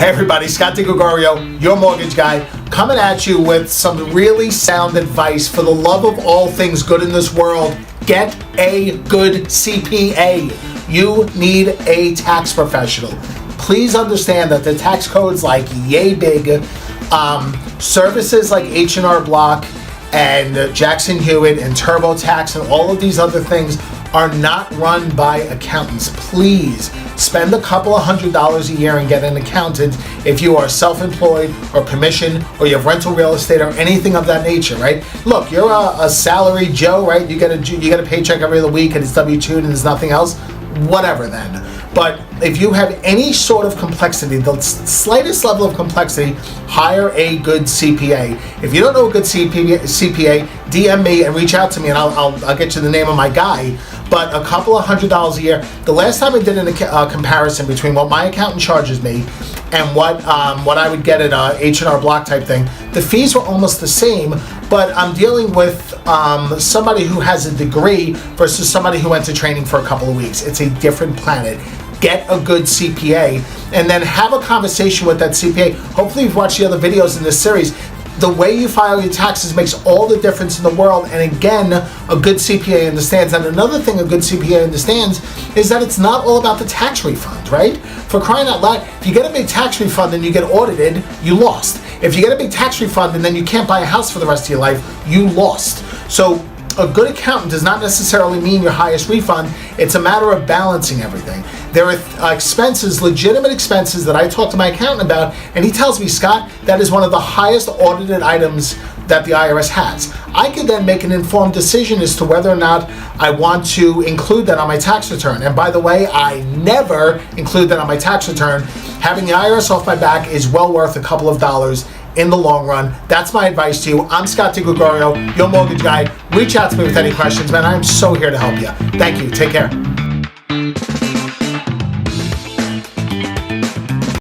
Hey everybody, Scott DiGregorio, your mortgage guy, coming at you with some really sound advice. For the love of all things good in this world, get a good CPA. You need a tax professional. Please understand that the tax code's like yay big. Services like H&R Block and Jackson Hewitt and TurboTax and all of these other things are not run by accountants. Please spend a couple of $100s a year and get an accountant if you are self-employed or commission or you have rental real estate or anything of that nature, right? Look, you're a salary Joe, right? You get a paycheck every other week and it's W-2'd and there's nothing else. Whatever then. But if you have any sort of complexity, the slightest level of complexity, hire a good CPA. If you don't know a good CPA, DM me and reach out to me and I'll get you the name of my guy. But a couple of $100s a year. The last time I did a comparison between what my accountant charges me and what I would get at a H&R Block type thing, the fees were almost the same, but I'm dealing with somebody who has a degree versus somebody who went to training for a couple of weeks. It's a different planet. Get a good CPA and then have a conversation with that CPA. Hopefully you've watched the other videos in this series. The way you file your taxes makes all the difference in the world, and again, a good CPA understands. And another thing a good CPA understands is that it's not all about the tax refund, right? For crying out loud, if you get a big tax refund and you get audited, you lost. If you get a big tax refund and then you can't buy a house for the rest of your life, you lost. So a good accountant does not necessarily mean your highest refund. It's a matter of balancing everything. There are expenses, legitimate expenses that I talk to my accountant about, and he tells me, Scott, that is one of the highest audited items that the IRS has. I could then make an informed decision as to whether or not I want to include that on my tax return. And by the way, I never include that on my tax return. Having the IRS off my back is well worth a couple of dollars in the long run. That's my advice to you. I'm Scott DiGregorio, your mortgage guy. Reach out to me with any questions, man. I'm so here to help you. Thank you. Take care.